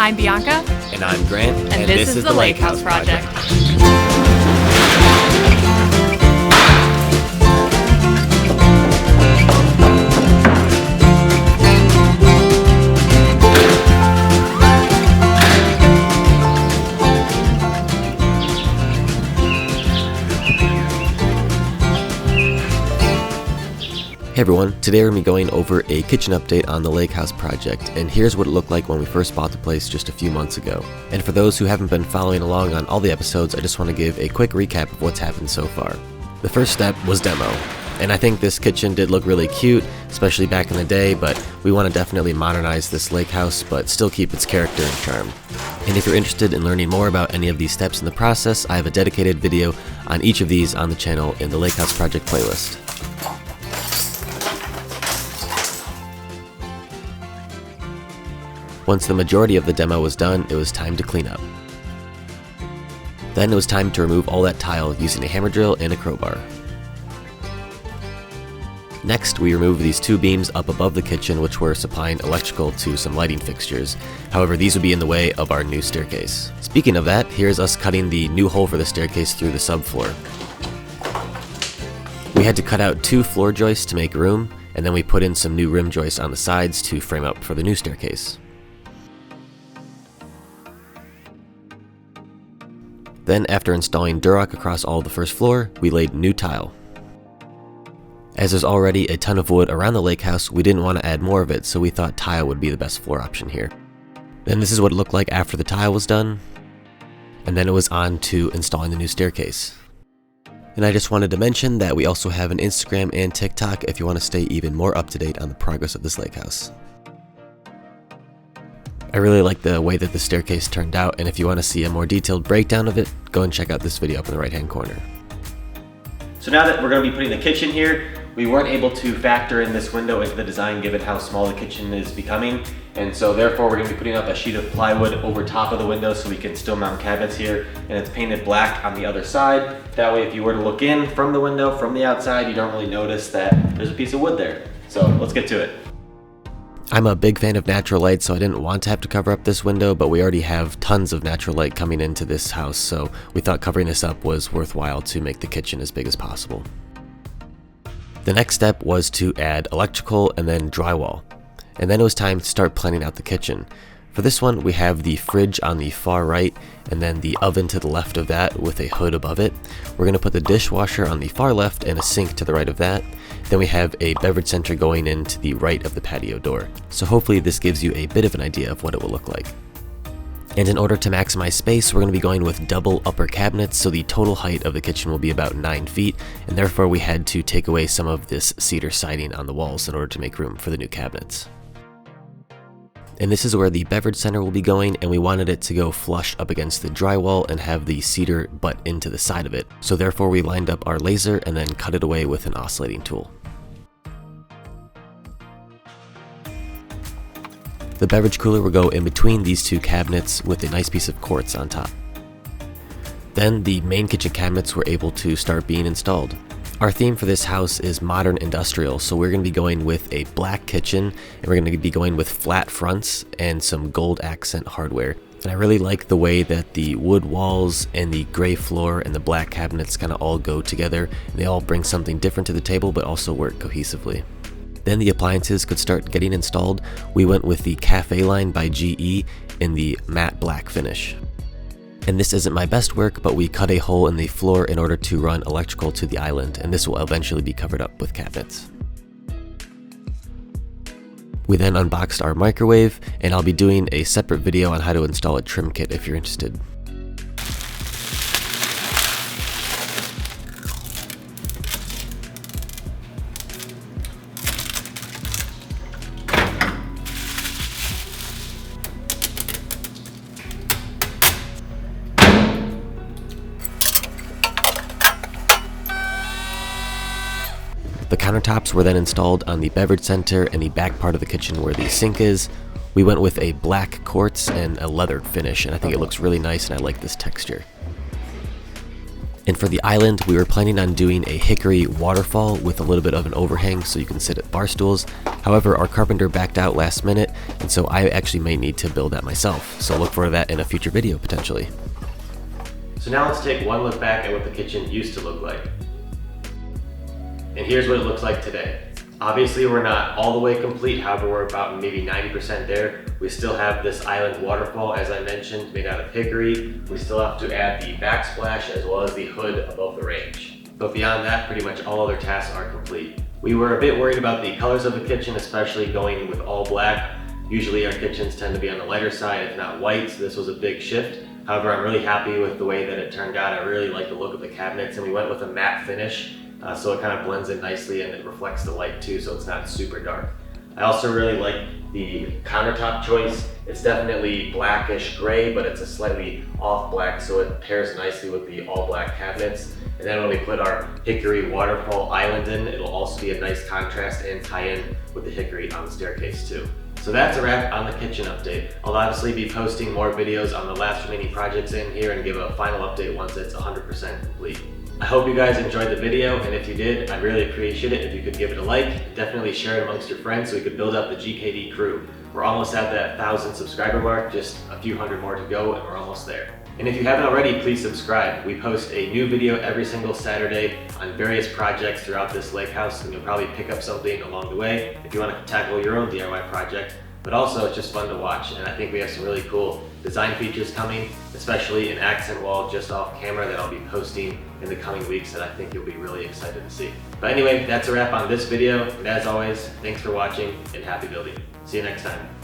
I'm Bianca. And I'm Grant. And this is the Lake House Project. Hey everyone, today we're going to be going over a kitchen update on the Lake House project, and here's what it looked like when we first bought the place just a few months ago. And for those who haven't been following along on all the episodes, I just want to give a quick recap of what's happened so far. The first step was demo, and I think this kitchen did look really cute, especially back in the day, but we want to definitely modernize this lake house, but still keep its character and charm. And if you're interested in learning more about any of these steps in the process, I have a dedicated video on each of these on the channel in the Lake House Project playlist. Once the majority of the demo was done, it was time to clean up. Then it was time to remove all that tile using a hammer drill and a crowbar. Next, we removed these two beams up above the kitchen which were supplying electrical to some lighting fixtures. However, these would be in the way of our new staircase. Speaking of that, here's us cutting the new hole for the staircase through the subfloor. We had to cut out two floor joists to make room, and then we put in some new rim joists on the sides to frame up for the new staircase. Then, after installing Durock across all of the first floor, we laid new tile. As there's already a ton of wood around the lake house, we didn't want to add more of it, so we thought tile would be the best floor option here. Then this is what it looked like after the tile was done, and then it was on to installing the new staircase. And I just wanted to mention that we also have an Instagram and TikTok if you want to stay even more up to date on the progress of this lake house. I really like the way that the staircase turned out, and if you want to see a more detailed breakdown of it, go and check out this video up in the right hand corner. So now that we're going to be putting the kitchen here, we weren't able to factor in this window into the design given how small the kitchen is becoming, and so therefore we're going to be putting up a sheet of plywood over top of the window so we can still mount cabinets here, and it's painted black on the other side. That way if you were to look in from the window from the outside, you don't really notice that there's a piece of wood there. So let's get to it. I'm a big fan of natural light, so I didn't want to have to cover up this window, but we already have tons of natural light coming into this house, so we thought covering this up was worthwhile to make the kitchen as big as possible. The next step was to add electrical and then drywall, and then it was time to start planning out the kitchen. For this one, we have the fridge on the far right, and then the oven to the left of that with a hood above it. We're going to put the dishwasher on the far left and a sink to the right of that. Then we have a beverage center going in to the right of the patio door. So hopefully this gives you a bit of an idea of what it will look like. And in order to maximize space, we're going to be going with double upper cabinets, so the total height of the kitchen will be about 9 feet, and therefore we had to take away some of this cedar siding on the walls in order to make room for the new cabinets. And this is where the beverage center will be going, and we wanted it to go flush up against the drywall and have the cedar butt into the side of it. So therefore we lined up our laser and then cut it away with an oscillating tool. The beverage cooler will go in between these two cabinets with a nice piece of quartz on top. Then the main kitchen cabinets were able to start being installed. Our theme for this house is modern industrial, so we're going to be going with a black kitchen, and we're going to be going with flat fronts and some gold accent hardware. And I really like the way that the wood walls and the gray floor and the black cabinets kind of all go together, and they all bring something different to the table but also work cohesively. Then the appliances could start getting installed. We went with the Cafe line by GE in the matte black finish. And this isn't my best work, but we cut a hole in the floor in order to run electrical to the island, and this will eventually be covered up with cabinets. We then unboxed our microwave, and I'll be doing a separate video on how to install a trim kit if you're interested. The countertops were then installed on the beverage center and the back part of the kitchen where the sink is. We went with a black quartz and a leather finish, and I think it looks really nice and I like this texture. And for the island, we were planning on doing a hickory waterfall with a little bit of an overhang so you can sit at bar stools. However, our carpenter backed out last minute, and so I actually may need to build that myself. So look for that in a future video potentially. So now let's take one look back at what the kitchen used to look like. And here's what it looks like today. Obviously we're not all the way complete, however we're about maybe 90% there. We still have this island waterfall, as I mentioned, made out of hickory. We still have to add the backsplash as well as the hood above the range. But beyond that, pretty much all other tasks are complete. We were a bit worried about the colors of the kitchen, especially going with all black. Usually our kitchens tend to be on the lighter side, if not white, so this was a big shift. However, I'm really happy with the way that it turned out. I really like the look of the cabinets, and we went with a matte finish. So it kind of blends in nicely and it reflects the light too, so it's not super dark. I also really like the countertop choice. It's definitely blackish gray, but it's a slightly off black, so it pairs nicely with the all black cabinets. And then when we put our hickory waterfall island in, it'll also be a nice contrast and tie in with the hickory on the staircase too. So that's a wrap on the kitchen update. I'll obviously be posting more videos on the last remaining projects in here and give a final update once it's 100% complete. I hope you guys enjoyed the video, and if you did, I'd really appreciate it if you could give it a like. Definitely share it amongst your friends so we could build up the GKD crew. We're almost at that 1,000 subscriber mark, just a few hundred more to go, and we're almost there. And if you haven't already, please subscribe. We post a new video every single Saturday on various projects throughout this lake house, and you'll probably pick up something along the way if you want to tackle your own DIY project. But also, it's just fun to watch, and I think we have some really cool design features coming, especially an accent wall just off camera that I'll be posting in the coming weeks that I think you'll be really excited to see. But anyway, that's a wrap on this video, and as always, thanks for watching and happy building. See you next time.